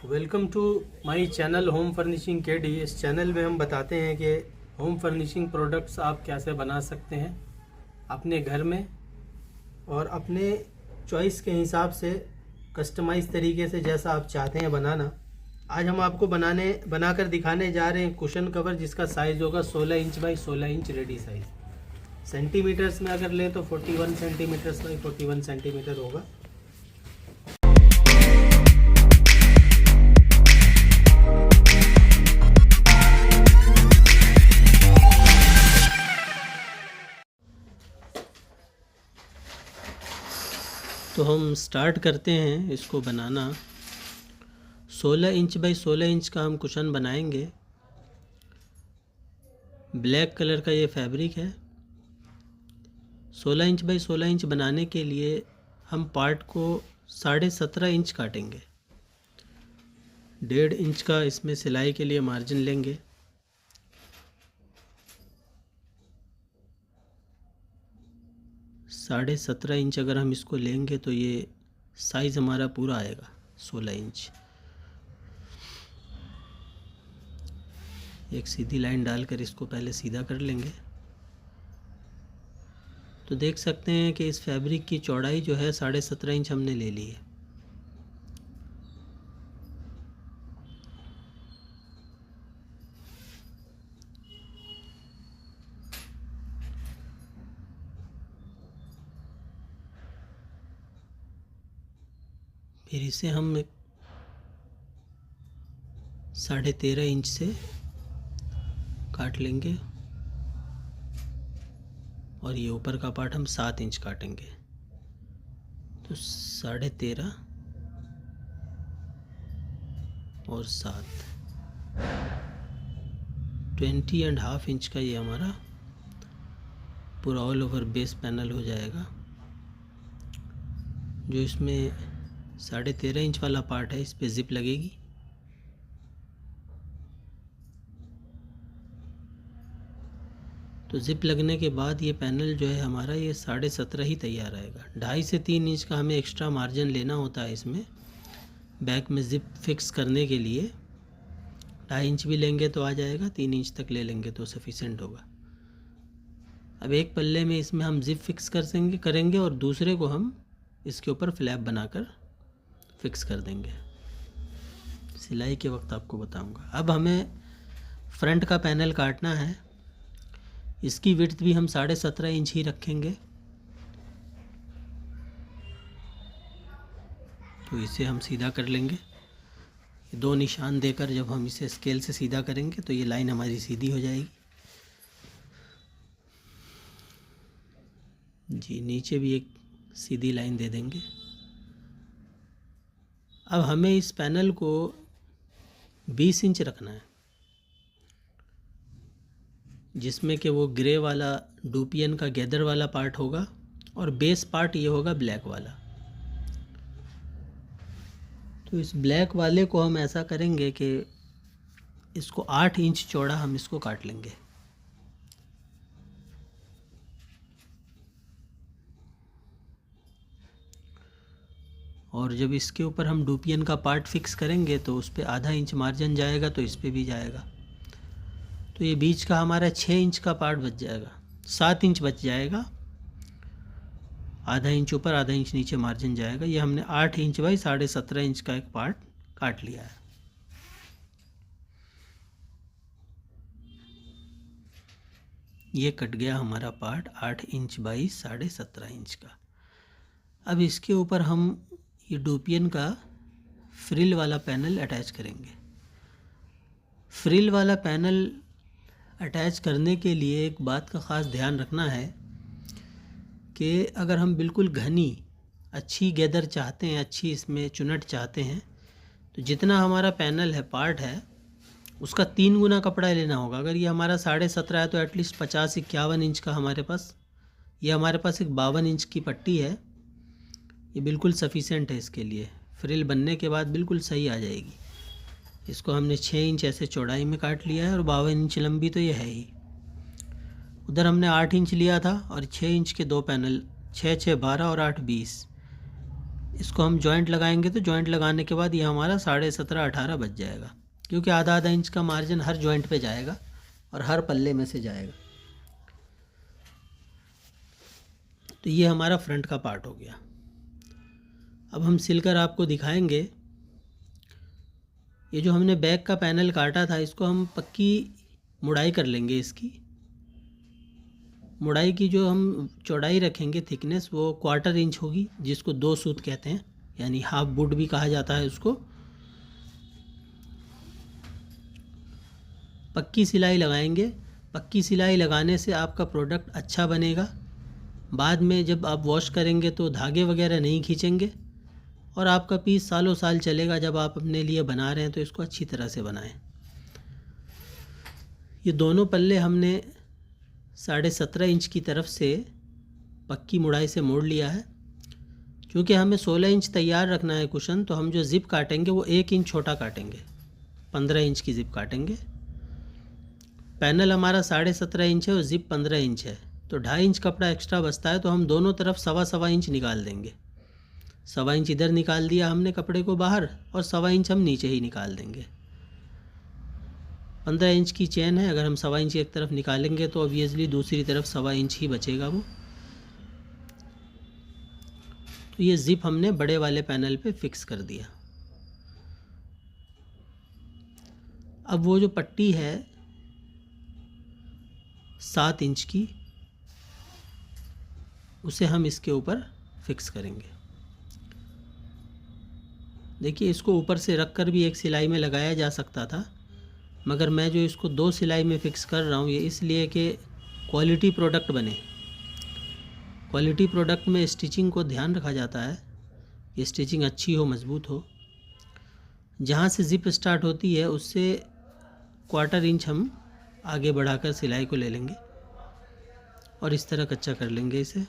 Welcome to my channel home furnishing KD. इस चैनल में हम बताते हैं कि होम फर्निशिंग प्रोडक्ट्स आप कैसे बना सकते हैं अपने घर में और अपने चॉइस के हिसाब से कस्टमाइज तरीके से जैसा आप चाहते हैं बनाना। आज हम आपको बनाकर दिखाने जा रहे हैं कुशन कवर, जिसका साइज़ होगा 16 inch by 16 inch ready size. Centimetres में अगर लें तो 41 सेंटीमीटर्स बाई 41 सेंटीमीटर होगा। तो हम स्टार्ट करते हैं इसको बनाना। 16 इंच बाई 16 इंच का हम कुशन बनाएंगे। ब्लैक कलर का ये फैब्रिक है। 16 इंच बाई 16 इंच बनाने के लिए हम पार्ट को 17.5 इंच काटेंगे। 1.5 इंच का इसमें सिलाई के लिए मार्जिन लेंगे। साढ़े 17 इंच अगर हम इसको लेंगे तो ये साइज़ हमारा पूरा आएगा 16 इंच। एक सीधी लाइन डालकर इसको पहले सीधा कर लेंगे। तो देख सकते हैं कि इस फैब्रिक की चौड़ाई जो है 17.5 इंच हमने ले ली है। फिर इसे हम 13.5 इंच से काट लेंगे और ये ऊपर का पार्ट हम 7 इंच काटेंगे। तो 13.5 और 7 20.5 इंच का ये हमारा पूरा ऑल ओवर बेस पैनल हो जाएगा। जो इसमें 13.5 इंच वाला पार्ट है इस पे जिप लगेगी। तो जिप लगने के बाद ये पैनल जो है हमारा ये 17.5 ही तैयार आएगा। 2.5 से 3 इंच का हमें एक्स्ट्रा मार्जिन लेना होता है इसमें बैक में जिप फिक्स करने के लिए। 2.5 इंच भी लेंगे तो आ जाएगा, 3 इंच तक ले लेंगे तो सफिशेंट होगा। अब एक पल्ले में इसमें हम जिप फिक्स करेंगे और दूसरे को हम इसके ऊपर फ्लैप बनाकर फिक्स कर देंगे। सिलाई के वक्त आपको बताऊंगा। अब हमें फ्रंट का पैनल काटना है। इसकी विड्थ भी हम 17.5 इंच ही रखेंगे। तो इसे हम सीधा कर लेंगे। 2 निशान देकर जब हम इसे स्केल से सीधा करेंगे तो ये लाइन हमारी सीधी हो जाएगी। जी, नीचे भी एक सीधी लाइन दे देंगे। अब हमें इस पैनल को 20 इंच रखना है, जिसमें कि वो ग्रे वाला डूपियन का गैदर वाला पार्ट होगा और बेस पार्ट ये होगा ब्लैक वाला। तो इस ब्लैक वाले को हम ऐसा करेंगे कि इसको 8 इंच चौड़ा हम इसको काट लेंगे। और जब इसके ऊपर हम डूपियन का पार्ट फिक्स करेंगे तो उस पर आधा इंच मार्जिन जाएगा, तो इस पर भी जाएगा। तो ये बीच का हमारा 6 इंच का पार्ट बच जाएगा, 7 इंच बच जाएगा। आधा इंच ऊपर आधा इंच नीचे मार्जिन जाएगा। ये हमने 8 इंच बाई 17.5 इंच का एक पार्ट काट लिया है। ये कट गया हमारा पार्ट 8 इंच बाई 17.5 इंच का। अब इसके ऊपर हम ये डूपियन का फ्रिल वाला पैनल अटैच करेंगे। फ्रिल वाला पैनल अटैच करने के लिए एक बात का ख़ास ध्यान रखना है कि अगर हम बिल्कुल घनी अच्छी गैदर चाहते हैं, अच्छी इसमें चुनट चाहते हैं, तो जितना हमारा पैनल है पार्ट है उसका 3 गुना कपड़ा लेना होगा। अगर ये हमारा 17.5 है तो एटलीस्ट 50-51 इंच का हमारे पास, ये हमारे पास एक 52 इंच की पट्टी है। ये बिल्कुल सफिशेंट है इसके लिए। फ्रिल बनने के बाद बिल्कुल सही आ जाएगी। इसको हमने 6 इंच ऐसे चौड़ाई में काट लिया है और 52 इंच लंबी तो ये है ही। उधर हमने 8 इंच लिया था और 6 इंच के 2 पैनल, 6 6 12 और 8 20। इसको हम जॉइंट लगाएंगे तो जॉइंट लगाने के बाद ये हमारा 17.5 18 बच जाएगा, क्योंकि आधा आधा इंच का मार्जिन हर जॉइंट पे जाएगा और हर पल्ले में से जाएगा। तो ये हमारा फ्रंट का पार्ट हो गया। अब हम सिलकर आपको दिखाएंगे। ये जो हमने बैक का पैनल काटा था, इसको हम पक्की मुड़ाई कर लेंगे। इसकी मुड़ाई की जो हम चौड़ाई रखेंगे, थिकनेस, वो 1/4 इंच होगी, जिसको 2 सूत कहते हैं, यानी हाफ बुट भी कहा जाता है उसको। पक्की सिलाई लगाएंगे। पक्की सिलाई लगाने से आपका प्रोडक्ट अच्छा बनेगा। बाद में जब आप वॉश करेंगे तो धागे वगैरह नहीं खींचेंगे और आपका पीस सालों साल चलेगा। जब आप अपने लिए बना रहे हैं तो इसको अच्छी तरह से बनाएं। ये दोनों पल्ले हमने 17.5 इंच की तरफ से पक्की मुड़ाई से मोड़ लिया है। क्योंकि हमें 16 इंच तैयार रखना है कुशन, तो हम जो ज़िप काटेंगे वो 1 इंच छोटा काटेंगे, 15 इंच की ज़िप काटेंगे। पैनल हमारा 17.5 इंच है और ज़िप 15 इंच है, तो 2.5 इंच कपड़ा एक्स्ट्रा बचता है, तो हम दोनों तरफ 1.25 इंच निकाल देंगे। 1.25 इंच इधर निकाल दिया हमने कपड़े को बाहर, और 1.25 इंच हम नीचे ही निकाल देंगे। 15 इंच की चेन है, अगर हम 1.25 इंच एक तरफ निकालेंगे तो ऑब्वियसली दूसरी तरफ 1.25 इंच ही बचेगा वो। तो ये ज़िप हमने बड़े वाले पैनल पे फिक्स कर दिया। अब वो जो पट्टी है 7 इंच की, उसे हम इसके ऊपर फिक्स करेंगे। देखिए, इसको ऊपर से रख कर भी एक सिलाई में लगाया जा सकता था, मगर मैं जो इसको 2 सिलाई में फ़िक्स कर रहा हूँ, ये इसलिए कि क्वालिटी प्रोडक्ट बने। क्वालिटी प्रोडक्ट में स्टिचिंग को ध्यान रखा जाता है कि स्टिचिंग अच्छी हो, मज़बूत हो। जहाँ से ज़िप स्टार्ट होती है उससे 1/4 इंच हम आगे बढ़ाकर सिलाई को ले लेंगे और इस तरह कच्चा कर लेंगे इसे।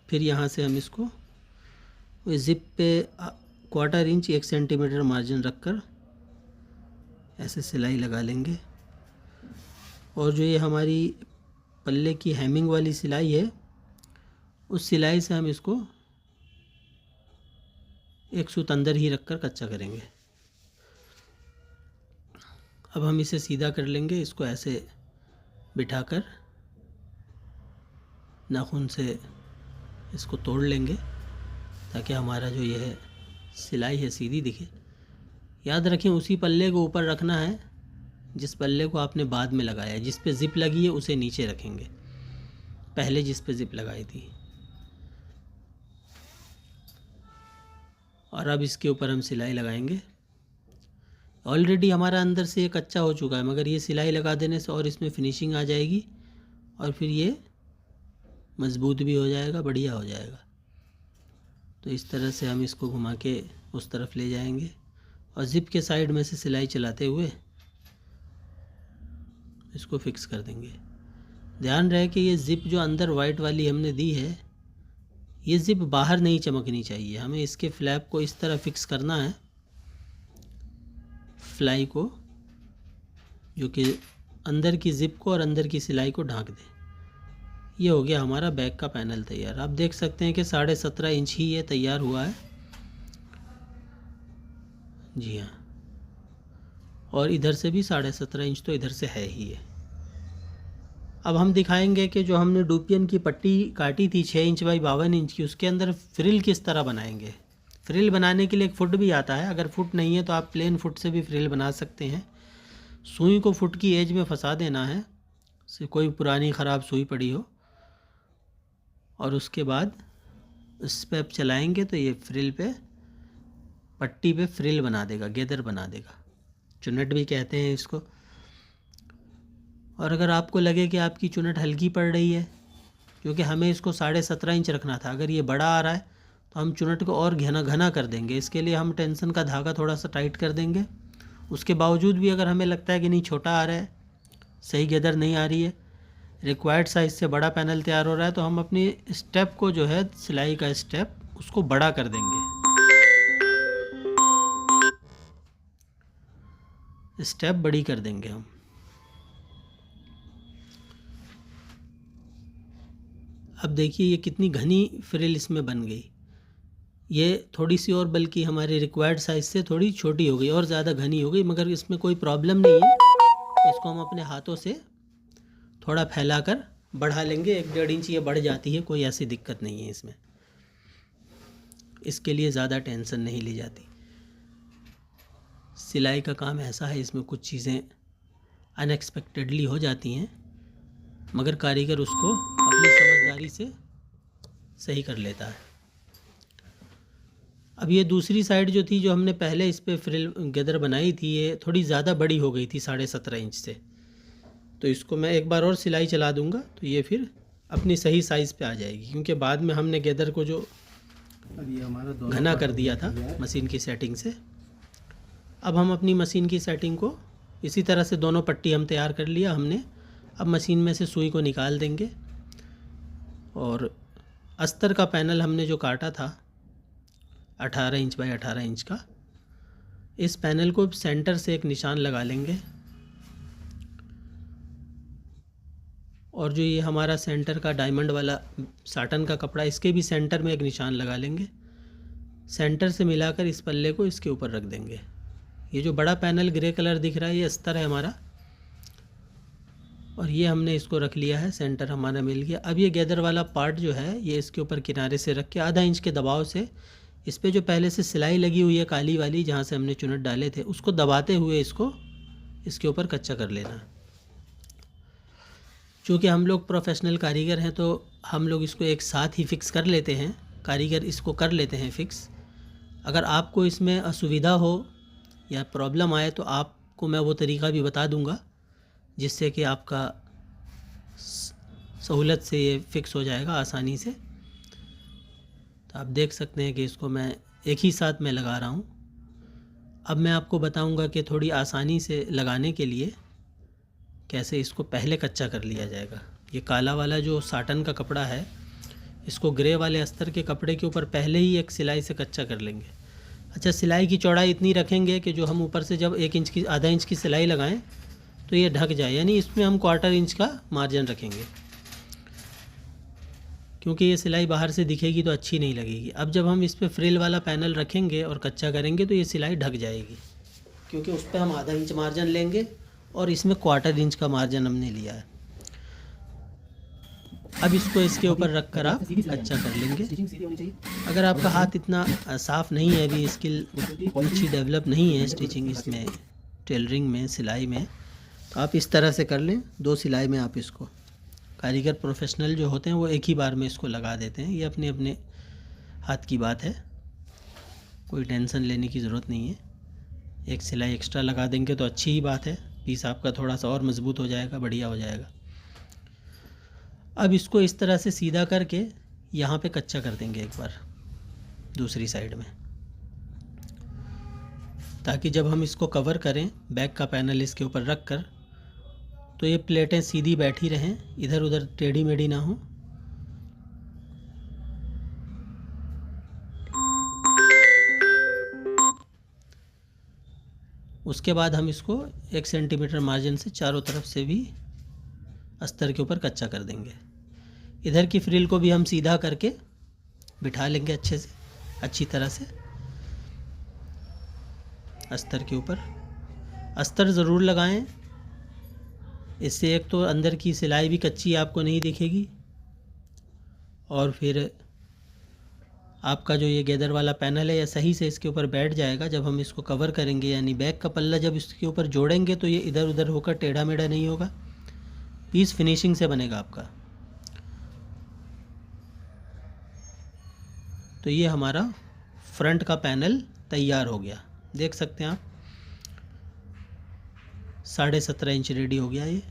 फिर यहाँ से हम इसको ज़िप पे 1/4 इंच 1 सेंटीमीटर मार्जिन रखकर ऐसे सिलाई लगा लेंगे। और जो ये हमारी पल्ले की हेमिंग वाली सिलाई है, उस सिलाई से हम इसको एक सूत अंदर ही रखकर कच्चा करेंगे। अब हम इसे सीधा कर लेंगे। इसको ऐसे बिठाकर नाखून से इसको तोड़ लेंगे ताकि हमारा जो यह सिलाई है सीधी दिखे। याद रखें, उसी पल्ले को ऊपर रखना है जिस पल्ले को आपने बाद में लगाया है। जिस पे ज़िप लगी है उसे नीचे रखेंगे, पहले जिस पे ज़िप लगाई थी। और अब इसके ऊपर हम सिलाई लगाएंगे। ऑलरेडी हमारा अंदर से ये कच्चा हो चुका है, मगर ये सिलाई लगा देने से और इसमें फिनिशिंग आ जाएगी और फिर ये मज़बूत भी हो जाएगा, बढ़िया हो जाएगा। तो इस तरह से हम इसको घुमा के उस तरफ ले जाएंगे और ज़िप के साइड में से सिलाई चलाते हुए इसको फिक्स कर देंगे। ध्यान रहे कि ये ज़िप जो अंदर वाइट वाली हमने दी है, ये ज़िप बाहर नहीं चमकनी चाहिए। हमें इसके फ्लैप को इस तरह फिक्स करना है, फ्लाई को, जो कि अंदर की ज़िप को और अंदर की सिलाई को ढांक दे। ये हो गया हमारा बैक का पैनल तैयार। आप देख सकते हैं कि 17.5 इंच ही ये तैयार हुआ है। जी हाँ, और इधर से भी 17.5 इंच तो इधर से है ही है। अब हम दिखाएंगे कि जो हमने डुपियन की पट्टी काटी थी 6 इंच बाई 52 इंच की, उसके अंदर फ्रिल किस तरह बनाएंगे। फ्रिल बनाने के लिए एक फुट भी आता है। अगर फुट नहीं है तो आप प्लेन फुट से भी फ्रिल बना सकते हैं। सुई को फुट की एज में फंसा देना है, से कोई पुरानी ख़राब सुई पड़ी हो, और उसके बाद इस पे आप चलाएंगे तो ये फ्रिल पे, पट्टी पे फ्रिल बना देगा, गेदर बना देगा। चुनट भी कहते हैं इसको। और अगर आपको लगे कि आपकी चुनट हल्की पड़ रही है, क्योंकि हमें इसको 17.5 इंच रखना था, अगर ये बड़ा आ रहा है तो हम चुनट को और घना कर देंगे। इसके लिए हम टेंशन का धागा थोड़ा सा टाइट कर देंगे। उसके बावजूद भी अगर हमें लगता है कि नहीं, छोटा आ रहा है, सही गेदर नहीं आ रही है, रिक्वायर्ड साइज़ से बड़ा पैनल तैयार हो रहा है, तो हम अपनी स्टेप को, जो है सिलाई का स्टेप, उसको बड़ा कर देंगे। स्टेप बड़ी कर देंगे हम। अब देखिए ये कितनी घनी फ्रिल इसमें बन गई। ये थोड़ी सी और बल्कि हमारे रिक्वायर्ड साइज़ से थोड़ी छोटी हो गई और ज़्यादा घनी हो गई, मगर इसमें कोई प्रॉब्लम नहीं है। इसको हम अपने हाथों से थोड़ा फैलाकर बढ़ा लेंगे, 1-1.5 इंच ये बढ़ जाती है, कोई ऐसी दिक्कत नहीं है इसमें, इसके लिए ज़्यादा टेंशन नहीं ली जाती। सिलाई का काम ऐसा है, इसमें कुछ चीज़ें अनएक्सपेक्टेडली हो जाती हैं, मगर कारीगर उसको अपनी समझदारी से सही कर लेता है। अब ये दूसरी साइड जो थी, जो हमने पहले इस पर फ्रिल गदर बनाई थी, ये थोड़ी ज़्यादा बड़ी हो गई थी 17.5 इंच से, तो इसको मैं एक बार और सिलाई चला दूंगा तो ये फिर अपनी सही साइज़ पे आ जाएगी, क्योंकि बाद में हमने गदर को जो घना कर दिया था मशीन की सेटिंग से। अब हम अपनी मशीन की सेटिंग को इसी तरह से दोनों पट्टी हम तैयार कर लिया हमने। अब मशीन में से सुई को निकाल देंगे और अस्तर का पैनल हमने जो काटा था 18 इंच बाई 18 इंच का, इस पैनल को सेंटर से एक निशान लगा लेंगे और जो ये हमारा सेंटर का डायमंड वाला साटन का कपड़ा, इसके भी सेंटर में एक निशान लगा लेंगे। सेंटर से मिलाकर इस पल्ले को इसके ऊपर रख देंगे। ये जो बड़ा पैनल ग्रे कलर दिख रहा है, ये अस्तर है हमारा, और ये हमने इसको रख लिया है, सेंटर हमारा मिल गया। अब ये गैदर वाला पार्ट जो है, ये इसके ऊपर किनारे से रख के आधा इंच के दबाव से इस पर जो पहले से सिलाई लगी हुई है काली वाली, जहाँ से हमने चुनट डाले थे, उसको दबाते हुए इसको इसके ऊपर कच्चा कर लेना। चूँकि हम लोग प्रोफेशनल कारीगर हैं तो हम लोग इसको एक साथ ही फिक्स कर लेते हैं, कारीगर इसको कर लेते हैं फिक्स। अगर आपको इसमें असुविधा हो या प्रॉब्लम आए तो आपको मैं वो तरीका भी बता दूंगा, जिससे कि आपका सहूलत से ये फिक्स हो जाएगा आसानी से। तो आप देख सकते हैं कि इसको मैं एक ही साथ में लगा रहा हूँ। अब मैं आपको बताऊंगा कि थोड़ी आसानी से लगाने के लिए कैसे इसको पहले कच्चा कर लिया जाएगा। ये काला वाला जो साटन का कपड़ा है, इसको ग्रे वाले अस्तर के कपड़े के ऊपर पहले ही एक सिलाई से कच्चा कर लेंगे। अच्छा, सिलाई की चौड़ाई इतनी रखेंगे कि जो हम ऊपर से जब 1 इंच की आधा इंच की सिलाई लगाएं तो ये ढक जाए, यानी इसमें हम 1/4 इंच का मार्जिन रखेंगे, क्योंकि ये सिलाई बाहर से दिखेगी तो अच्छी नहीं लगेगी। अब जब हम इस पर फ्रिल वाला पैनल रखेंगे और कच्चा करेंगे तो ये सिलाई ढक जाएगी, क्योंकि उस पर हम आधा इंच मार्जिन लेंगे और इसमें 1/4 इंच का मार्जिन हमने लिया है। अब इसको इसके ऊपर रख कर आप कच्चा कर लेंगे। अगर आपका हाथ इतना साफ़ नहीं है, अभी स्किल अच्छी डेवलप नहीं है स्टिचिंग इसमें, टेलरिंग में, सिलाई में, तो आप इस तरह से कर लें। 2 सिलाई में आप इसको, कारीगर प्रोफेशनल जो होते हैं वो एक ही बार में इसको लगा देते हैं। ये अपने अपने हाथ की बात है, कोई टेंशन लेने की ज़रूरत नहीं है। एक सिलाई एक्स्ट्रा लगा देंगे तो अच्छी ही बात है, पीस आपका थोड़ा सा और मज़बूत हो जाएगा, बढ़िया हो जाएगा। अब इसको इस तरह से सीधा करके यहाँ पे कच्चा कर देंगे एक बार दूसरी साइड में, ताकि जब हम इसको कवर करें बैक का पैनल इसके ऊपर रख कर, तो ये प्लेटें सीधी बैठी रहें, इधर उधर टेढ़ी मेढ़ी ना हो। उसके बाद हम इसको 1 सेंटीमीटर मार्जिन से चारों तरफ से भी अस्तर के ऊपर कच्चा कर देंगे। इधर की फ्रिल को भी हम सीधा करके बिठा लेंगे अच्छे से, अच्छी तरह से अस्तर के ऊपर। अस्तर ज़रूर लगाएं, इससे एक तो अंदर की सिलाई भी कच्ची आपको नहीं दिखेगी, और फिर आपका जो ये गैदर वाला पैनल है, ये सही से इसके ऊपर बैठ जाएगा। जब हम इसको कवर करेंगे, यानी बैक का पल्ला जब इसके ऊपर जोड़ेंगे, तो ये इधर उधर होकर टेढ़ा मेढ़ा नहीं होगा, पीस फिनिशिंग से बनेगा आपका। तो ये हमारा फ्रंट का पैनल तैयार हो गया, देख सकते हैं आप, 17.5 इंच रेडी हो गया। ये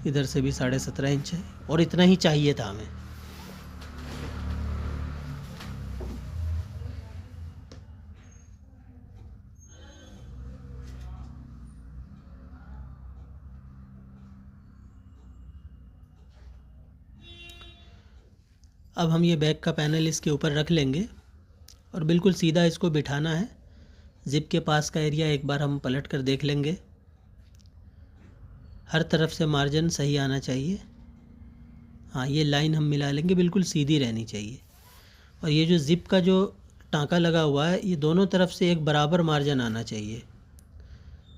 इधर से भी 17.5 इंच है, और इतना ही चाहिए था हमें। अब हम ये बैक का पैनल इसके ऊपर रख लेंगे और बिल्कुल सीधा इसको बिठाना है। ज़िप के पास का एरिया एक बार हम पलट कर देख लेंगे, हर तरफ से मार्जिन सही आना चाहिए। हाँ, ये लाइन हम मिला लेंगे, बिल्कुल सीधी रहनी चाहिए। और ये जो ज़िप का जो टाँका लगा हुआ है, ये दोनों तरफ से एक बराबर मार्जिन आना चाहिए।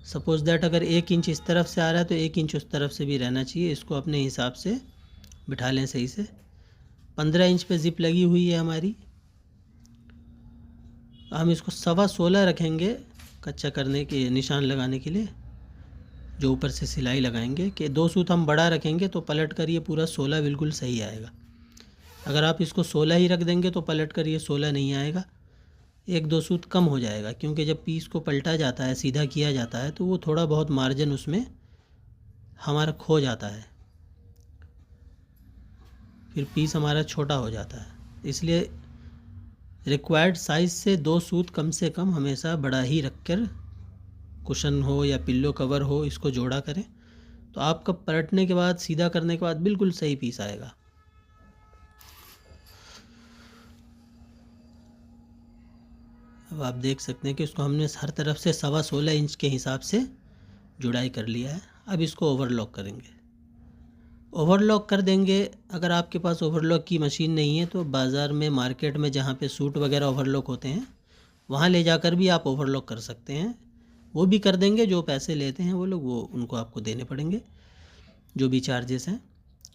सपोज़ दैट अगर 1 इंच इस तरफ से आ रहा है तो 1 इंच उस तरफ से भी रहना चाहिए। इसको अपने हिसाब से बिठा लें सही से। 15 इंच पे ज़िप लगी हुई है हमारी। हम इसको 16.25 रखेंगे कच्चा करने के निशान लगाने के लिए, जो ऊपर से सिलाई लगाएंगे कि 2 सूत हम बड़ा रखेंगे तो पलट कर ये पूरा 16 बिल्कुल सही आएगा। अगर आप इसको 16 ही रख देंगे तो पलट कर ये 16 नहीं आएगा, 1-2 सूत कम हो जाएगा, क्योंकि जब पीस को पलटा जाता है, सीधा किया जाता है, तो वो थोड़ा बहुत मार्जिन उसमें हमारा खो जाता है, फिर पीस हमारा छोटा हो जाता है। इसलिए रिक्वायर्ड साइज़ से 2 सूत कम से कम हमेशा बड़ा ही रख कर, कुशन हो या पिल्लो कवर हो, इसको जोड़ा करें, तो आपका पलटने के बाद, सीधा करने के बाद बिल्कुल सही पीस आएगा। अब आप देख सकते हैं कि उसको हमने हर तरफ से 16.25 इंच के हिसाब से जुड़ाई कर लिया है। अब इसको ओवरलॉक करेंगे। ओवरलॉक कर देंगे। अगर आपके पास ओवरलॉक की मशीन नहीं है तो बाज़ार में, मार्केट में जहाँ पे सूट वगैरह ओवरलॉक होते हैं, वहाँ ले जाकर भी आप ओवरलॉक कर सकते हैं। वो भी कर देंगे, जो पैसे लेते हैं वो लोग, वो उनको आपको देने पड़ेंगे, जो भी चार्जेस हैं।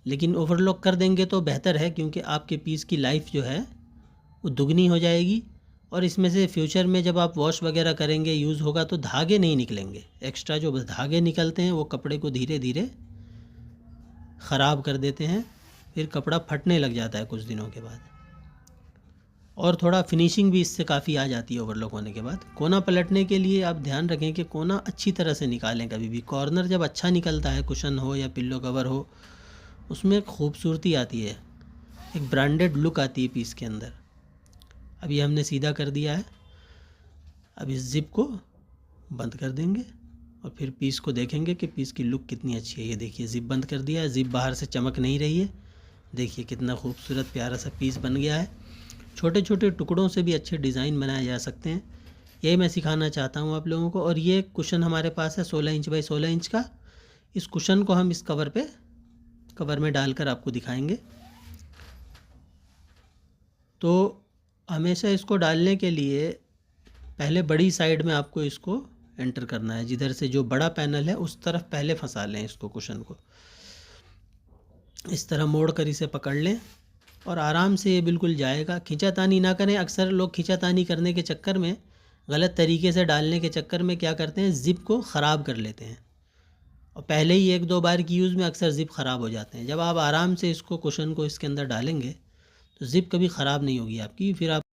लेकिन ओवरलॉक कर देंगे तो बेहतर है, क्योंकि आपके पीस की लाइफ जो है वो दुगनी हो जाएगी। और इसमें से फ्यूचर में जब आप वॉश वगैरह करेंगे, यूज़ होगा, तो धागे नहीं निकलेंगे। एक्स्ट्रा जो धागे निकलते हैं वो कपड़े को धीरे धीरे ख़राब कर देते हैं, फिर कपड़ा फटने लग जाता है कुछ दिनों के बाद। और थोड़ा फिनिशिंग भी इससे काफ़ी आ जाती है ओवरलॉक होने के बाद। कोना पलटने के लिए आप ध्यान रखें कि कोना अच्छी तरह से निकालें। कभी भी कॉर्नर जब अच्छा निकलता है, कुशन हो या पिल्लो कवर हो, उसमें खूबसूरती आती है, एक ब्रांडेड लुक आती है पीस के अंदर। अब ये हमने सीधा कर दिया है। अब इस ज़िप को बंद कर देंगे और फिर पीस को देखेंगे कि पीस की लुक कितनी अच्छी है। ये देखिए, ज़िप बंद कर दिया है, ज़िप बाहर से चमक नहीं रही है। देखिए कितना खूबसूरत प्यारा सा पीस बन गया है। छोटे छोटे टुकड़ों से भी अच्छे डिज़ाइन बनाए जा सकते हैं, यही मैं सिखाना चाहता हूँ आप लोगों को। और ये कुशन हमारे पास है 16 इंच बाई 16 इंच का। इस कुशन को हम इस कवर में डालकर आपको दिखाएंगे। तो हमेशा इसको डालने के लिए पहले बड़ी साइड में आपको इसको एंटर करना है। जिधर से जो बड़ा पैनल है उस तरफ पहले फंसा लें इसको, कुशन को इस तरह मोड़ कर इसे पकड़ लें और आराम से ये बिल्कुल जाएगा। खींचातानी ना करें। अक्सर लोग खींचातानी करने के चक्कर में, गलत तरीके से डालने के चक्कर में क्या करते हैं, ज़िप को ख़राब कर लेते हैं, और पहले ही 1-2 बार की यूज़ में अक्सर ज़िप ख़राब हो जाते हैं। जब आप आराम से इसको, कुशन को इसके अंदर डालेंगे, तो ज़िप कभी ख़राब नहीं होगी आपकी। फिर आप